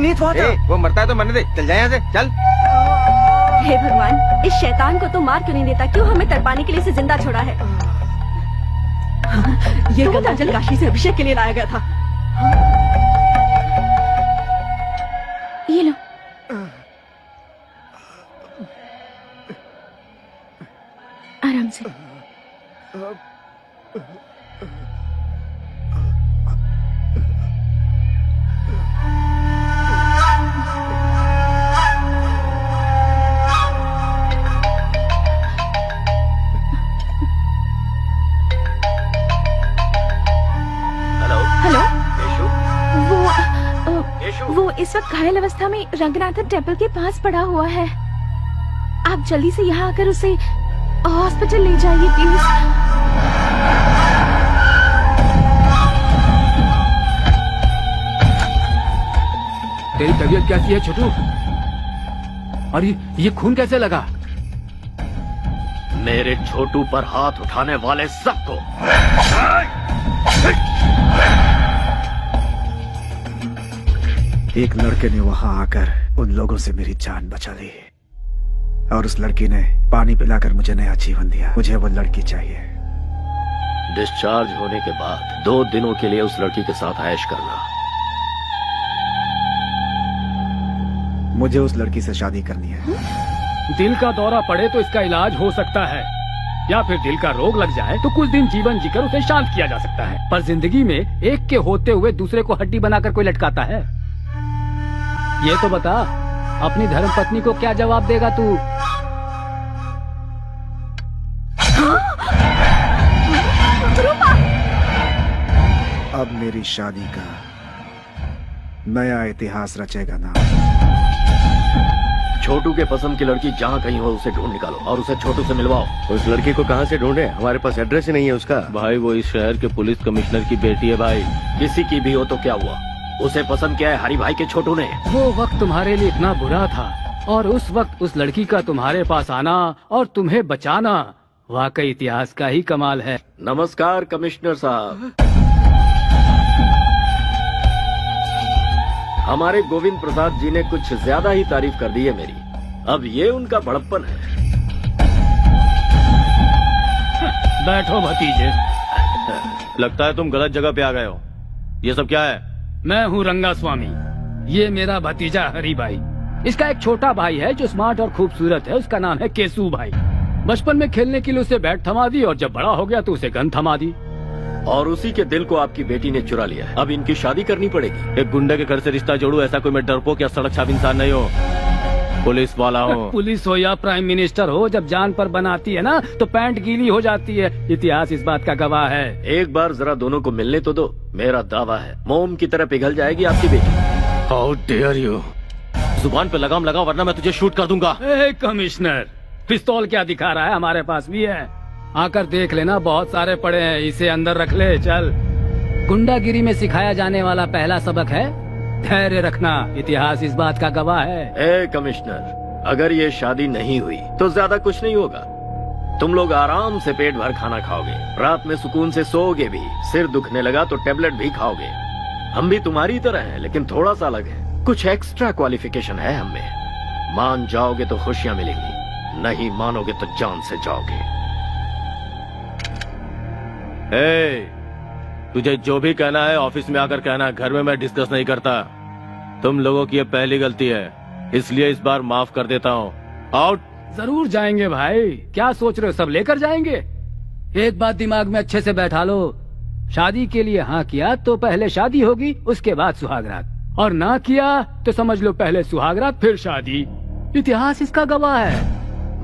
नीत हुआ था। वो मरता है तो मरने दे, चल जाए यहाँ से, चल। हे भगवान, इस शैतान को तो मार क्यों नहीं देता? क्यों हमें तड़पाने के लिए इसे जिंदा छोड़ा है? ये गंगाजल काशी से अभिषेक के लिए लाया गया था। ये लो। आराम से। वो इस वक्त घायल अवस्था में रंगनाथन टेम्पल के पास पड़ा हुआ है। आप जल्दी से यहाँ आकर उसे हॉस्पिटल ले जाइए प्लीज। तेरी तबीयत कैसी है छोटू? और ये खून कैसे लगा? मेरे छोटू पर हाथ उठाने वाले सबको एक लड़के ने वहां आकर उन लोगों से मेरी जान बचा ली और उस लड़की ने पानी पिलाकर मुझे नया जीवन दिया। मुझे वो लड़की चाहिए। डिस्चार्ज होने के बाद 2 दिनों के लिए उस लड़की के साथ ऐश करना। मुझे उस लड़की से शादी करनी है। दिल का दौरा पड़े तो इसका इलाज हो सकता है, या फिर दिल का रोग लग जाए तो कुछ दिन जीवन जीकर उसे शांत किया जा सकता है। पर जिंदगी में एक के होते हुए दूसरे को हड्डी बनाकर कोई लटकाता है? ये तो बता, अपनी धर्मपत्नी को क्या जवाब देगा तू? अब मेरी शादी का नया इतिहास रचेगा ना। छोटू के पसंद की लड़की जहाँ कहीं हो उसे ढूंढ निकालो और उसे छोटू से मिलवाओ। उस लड़की को कहाँ से ढूंढे? हमारे पास एड्रेस ही नहीं है उसका। भाई वो इस शहर के पुलिस कमिश्नर की बेटी है भाई। किसी की भी हो तो क्या हुआ, उसे पसंद किया है हरी भाई के छोटू ने। वो वक्त तुम्हारे लिए इतना बुरा था और उस वक्त उस लड़की का तुम्हारे पास आना और तुम्हें बचाना वाकई इतिहास का ही कमाल है। नमस्कार कमिश्नर साहब। हमारे गोविंद प्रसाद जी ने कुछ ज्यादा ही तारीफ कर दी है मेरी। अब ये उनका बड़प्पन है। बैठो भतीजे। लगता है तुम गलत जगह पे आ गए हो। ये सब क्या है? मैं हूँ रंगा स्वामी, ये मेरा भतीजा हरी भाई। इसका एक छोटा भाई है जो स्मार्ट और खूबसूरत है, उसका नाम है केसू भाई। बचपन में खेलने के लिए उसे बैट थमा दी और जब बड़ा हो गया तो उसे गन थमा दी। और उसी के दिल को आपकी बेटी ने चुरा लिया है। अब इनकी शादी करनी पड़ेगी। एक गुंडे के घर से रिश्ता जोड़ू, ऐसा कोई मैं डरपोक या सड़क छाप इंसान नहीं हो, पुलिस वाला हूँ। पुलिस हो या प्राइम मिनिस्टर हो, जब जान पर बनाती है ना तो पैंट गीली हो जाती है। इतिहास इस बात का गवाह है। एक बार जरा दोनों को मिलने तो दो। मेरा दावा है मोम की तरह पिघल जाएगी आपकी बेटी। How dare you! जुबान पे लगाम लगा वरना मैं तुझे शूट कर दूंगा। कमिश्नर, पिस्तौल क्या दिखा रहा है? हमारे पास भी है, आकर देख लेना, बहुत सारे पड़े हैं। इसे अंदर रख ले। चल। गुंडागिरी में सिखाया जाने वाला पहला सबक है धैर्य रखना। इतिहास इस बात का गवाह है। कमिश्नर, अगर ये शादी नहीं हुई तो ज्यादा कुछ नहीं होगा। तुम लोग आराम से पेट भर खाना खाओगे, रात में सुकून से सोओगे भी, सिर दुखने लगा तो टेबलेट भी खाओगे। हम भी तुम्हारी तरह हैं, लेकिन थोड़ा सा अलग है। कुछ एक्स्ट्रा क्वालिफिकेशन है हमें। मान जाओगे तो खुशियां मिलेंगी, नहीं मानोगे तो जान से जाओगे। तुझे जो भी कहना है ऑफिस में आकर कहना, घर में मैं डिस्कस नहीं करता। तुम लोगों की ये पहली गलती है, इसलिए इस बार माफ कर देता हूँ। आउट। जरूर जाएंगे भाई, क्या सोच रहे हो? सब लेकर जाएंगे। एक बात दिमाग में अच्छे से बैठा लो, शादी के लिए हाँ किया तो पहले शादी होगी, उसके बाद सुहागरात, और ना किया तो समझ लो पहले सुहागरात फिर शादी। इतिहास इसका गवाह है।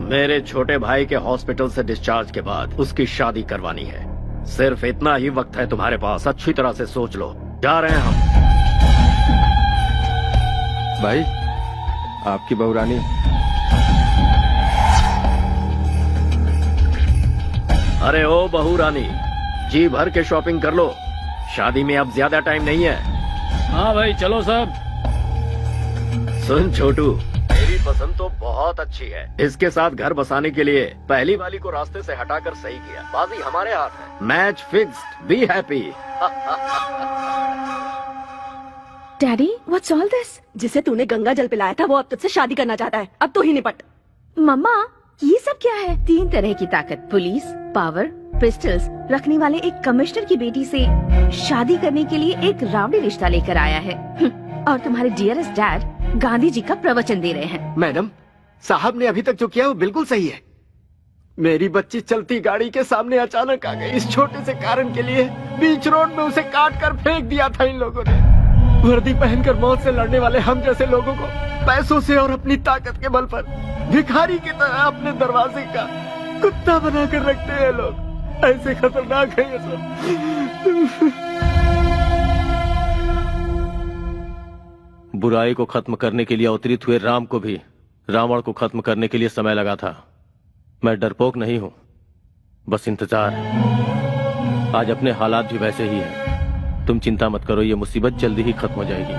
मेरे छोटे भाई के हॉस्पिटल से डिस्चार्ज के बाद उसकी शादी करवानी है। सिर्फ इतना ही वक्त है तुम्हारे पास, अच्छी तरह से सोच लो। जा रहे हैं हम। भाई, आपकी बहू रानी। अरे ओ बहू रानी, जी भर के शॉपिंग कर लो, शादी में अब ज्यादा टाइम नहीं है। हाँ भाई चलो सब। सुन छोटू, मेरी पसंद तो बहुत अच्छी है। इसके साथ घर बसाने के लिए पहली वाली को रास्ते से हटाकर सही किया। बाजी हमारे हाथ है। Match fixed, be happy. Daddy what's all this? जिसे तूने गंगा जल पिलाया था वो अब तुझसे शादी करना चाहता है। अब तू ही निपट। मम्मा ये सब क्या है? 3 तरह की ताकत, पुलिस पावर, पिस्टल्स रखने वाले एक कमिश्नर की बेटी से शादी करने के लिए एक रावड़ी रिश्ता लेकर आया है। और तुम्हारे डियरेस्ट डैड गांधी जी का प्रवचन दे रहे हैं। मैडम, साहब ने अभी तक जो किया वो बिल्कुल सही है। मेरी बच्ची चलती गाड़ी के सामने अचानक आ गई। इस छोटे से कारण के लिए बीच रोड में उसे काट कर फेंक दिया था इन लोगों ने। वर्दी पहनकर मौत से लड़ने वाले हम जैसे लोगों को पैसों से और अपनी ताकत के बल पर भिखारी की तरह अपने दरवाजे का कुत्ता बना कर रखते हैं लोग। ऐसे खतरनाक है ये सब। बुराई को खत्म करने के लिए अवतरित हुए राम को भी रावण को खत्म करने के लिए समय लगा था। मैं डरपोक नहीं हूं, बस इंतजार। आज अपने हालात भी वैसे ही हैं। तुम चिंता मत करो, ये मुसीबत जल्दी ही खत्म हो जाएगी।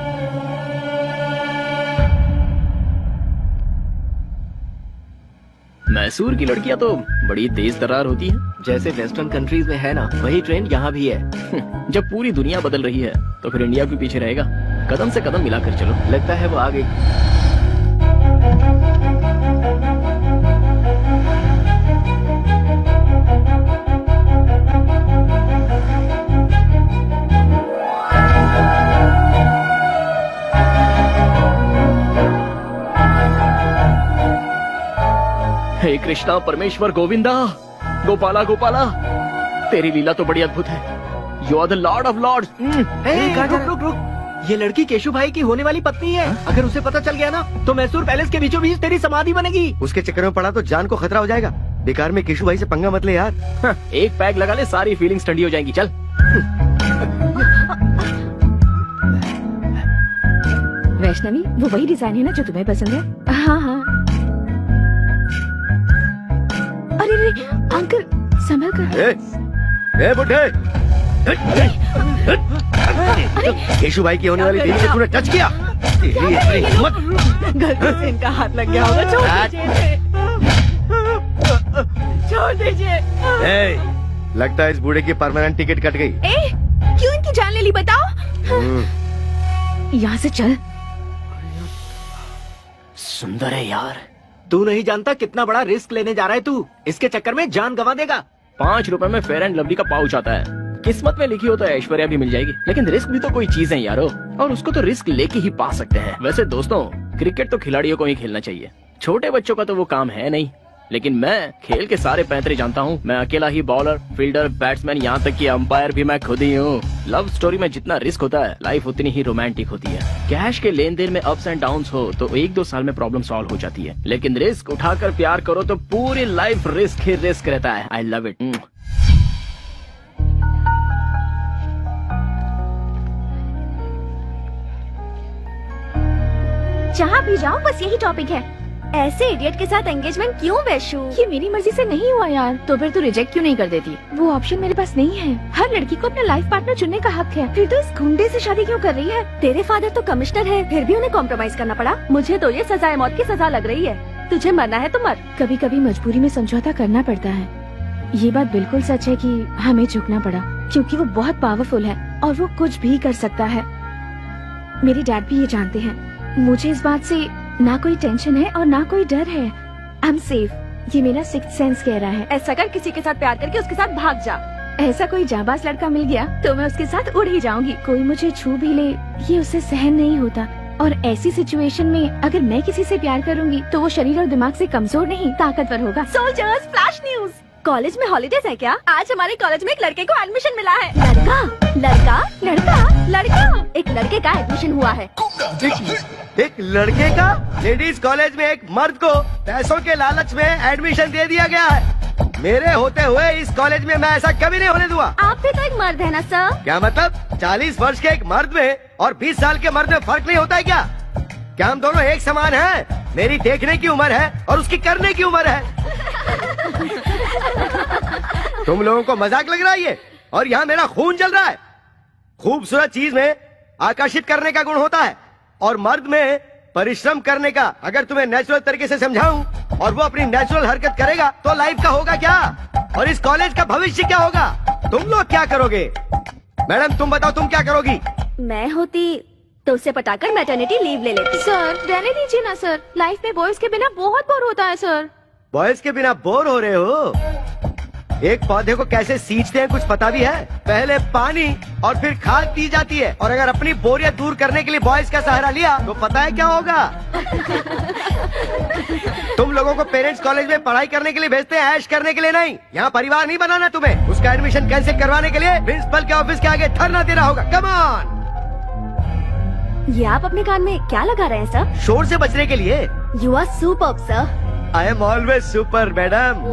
मैसूर की लड़कियां तो बड़ी तेज तर्रार होती हैं। जैसे वेस्टर्न कंट्रीज में है ना, वही ट्रेंड यहाँ भी है। जब पूरी दुनिया बदल रही है तो फिर इंडिया क्यों पीछे रहेगा? कदम से कदम मिलाकर चलो। लगता है वो आ गई। हे कृष्णा परमेश्वर गोविंदा, गोपाला गोपाला, तेरी लीला तो बड़ी अद्भुत है। You are the lord of lords. रुक रुक रुक, ये लड़की केशु भाई की होने वाली पत्नी है। अगर उसे पता चल गया ना तो मैसूर पैलेस के बीचों बीच तेरी समाधि बनेगी। उसके चक्कर में पड़ा तो जान को खतरा हो जाएगा। बेकार में केशु भाई से पंगा मत ले यार। एक पैग लगा ले, सारी फीलिंग्स ठंडी हो जाएंगी। चल। वैष्णवी वो वही डिजाइन है ना जो तुम्हें पसंद है? हाँ हाँ। अरे अरे अंकल संभल कर। ए बुढ़े, केशु भाई की होने वाली बीवी से तूने टच किया। तेरी इतनी हिम्मत। गलती से इनका हाथ लग गया होगा। छोड़ दीजिए, छोड़ दीजिए। लगता है इस बूढ़े की परमानेंट टिकट कट गई। क्यों इनकी जान ले ली बताओ? यहाँ से चल। सुंदर है यार। तू नहीं जानता कितना बड़ा रिस्क लेने जा रहा है तू। इसके चक्कर में जान गंवा देगा। 5 रुपए में फेयर एंड लवली का पाउच आता है। किस्मत में लिखी हो तो ऐश्वर्या भी मिल जाएगी, लेकिन रिस्क भी तो कोई चीज है यारो, और उसको तो रिस्क लेके ही पा सकते हैं। वैसे दोस्तों, क्रिकेट तो खिलाड़ियों को ही खेलना चाहिए, छोटे बच्चों का तो वो काम है नहीं। लेकिन मैं खेल के सारे पैंतरे जानता हूँ। मैं अकेला ही बॉलर, फील्डर, बैट्समैन, यहाँ तक कि अंपायर भी मैं खुद ही हूँ। लव स्टोरी में जितना रिस्क होता है, लाइफ उतनी ही रोमांटिक होती है। कैश के लेन देन में अप्स एंड डाउन्स हो तो 1-2 साल में प्रॉब्लम सॉल्व हो जाती है, लेकिन रिस्क उठाकर प्यार करो तो पूरी लाइफ रिस्क ही रिस्क रहता है। I love it. जहाँ भी जाओ बस यही टॉपिक है। ऐसे इडियट के साथ एंगेजमेंट क्यों वैशु? ये मेरी मर्जी से नहीं हुआ यार। तो फिर तू रिजेक्ट क्यों नहीं कर देती? वो ऑप्शन मेरे पास नहीं है। हर लड़की को अपना लाइफ पार्टनर चुनने का हक है। फिर तो इस गुंडे से शादी क्यों कर रही है? तेरे फादर तो कमिश्नर है, फिर भी उन्हें कॉम्प्रोमाइज करना पड़ा। मुझे तो ये सजाए मौत की सजा लग रही है। तुझे मरना है तो मर। कभी कभी मजबूरी में समझौता करना पड़ता है। ये बात बिल्कुल सच है कि हमें झुकना पड़ा, क्योंकि वो बहुत पावरफुल है और वो कुछ भी कर सकता है। मेरे डैड भी ये जानते हैं। मुझे इस बात से ना कोई टेंशन है और ना कोई डर है। I am safe. ये मेरा सिक्स्थ सेंस कह रहा है। ऐसा कर, किसी के साथ प्यार करके उसके साथ भाग जा। ऐसा कोई जाबाज लड़का मिल गया तो मैं उसके साथ उड़ ही जाऊंगी। कोई मुझे छू भी ले, ये उसे सहन नहीं होता। और ऐसी सिचुएशन में अगर मैं किसी से प्यार करूंगी तो वो शरीर और दिमाग से कमजोर नहीं, ताकतवर होगा। Soldiers, flash news. कॉलेज में हॉलीडेज है क्या? आज हमारे कॉलेज में एक लड़के को एडमिशन मिला है। लड़का लड़का लड़का लड़का एक लड़के का एडमिशन हुआ है। एक लड़के का लेडीज कॉलेज में एक मर्द को पैसों के लालच में एडमिशन दे दिया गया है। मेरे होते हुए इस कॉलेज में मैं ऐसा कभी नहीं होने दूंगा। आप भी तो एक मर्द है ना सर? क्या मतलब? 40 वर्ष के एक मर्द में और 20 साल के मर्द में फर्क नहीं होता है क्या? क्या हम दोनों एक समान हैं? मेरी देखने की उम्र है और उसकी करने की उम्र है। तुम लोगों को मजाक लग रहा है ये? और यहाँ मेरा खून जल रहा है। खूबसूरत चीज में आकर्षित करने का गुण होता है और मर्द में परिश्रम करने का। अगर तुम्हें नेचुरल तरीके से समझाऊं और वो अपनी नेचुरल हरकत करेगा तो लाइफ का होगा क्या, और इस कॉलेज का भविष्य क्या होगा? तुम लोग क्या करोगे? मैडम तुम बताओ, तुम क्या करोगी? मैं होती तो उससे पटाकर मैटरनिटी लीव ले लेती। सर रहने दीजिए ना सर, लाइफ में बॉयज के बिना बहुत बोर होता है सर। बॉयज के बिना बोर हो रहे हो? एक पौधे को कैसे सींचते हैं कुछ पता भी है? पहले पानी और फिर खाद दी जाती है, और अगर अपनी बोरियत दूर करने के लिए बॉयज का सहारा लिया तो पता है क्या होगा? तुम लोगों को पेरेंट्स कॉलेज में पढ़ाई करने के लिए भेजते हैं, ऐश करने के लिए नहीं। यहाँ परिवार नहीं बनाना तुम्हें। उसका एडमिशन कैंसिल करवाने के लिए प्रिंसिपल के ऑफिस के आगे धरना देना होगा। Come on. ये आप अपने कान में क्या लगा रहे हैं सर? शोर से बचने के लिए। You are superb sir. I am always super madam.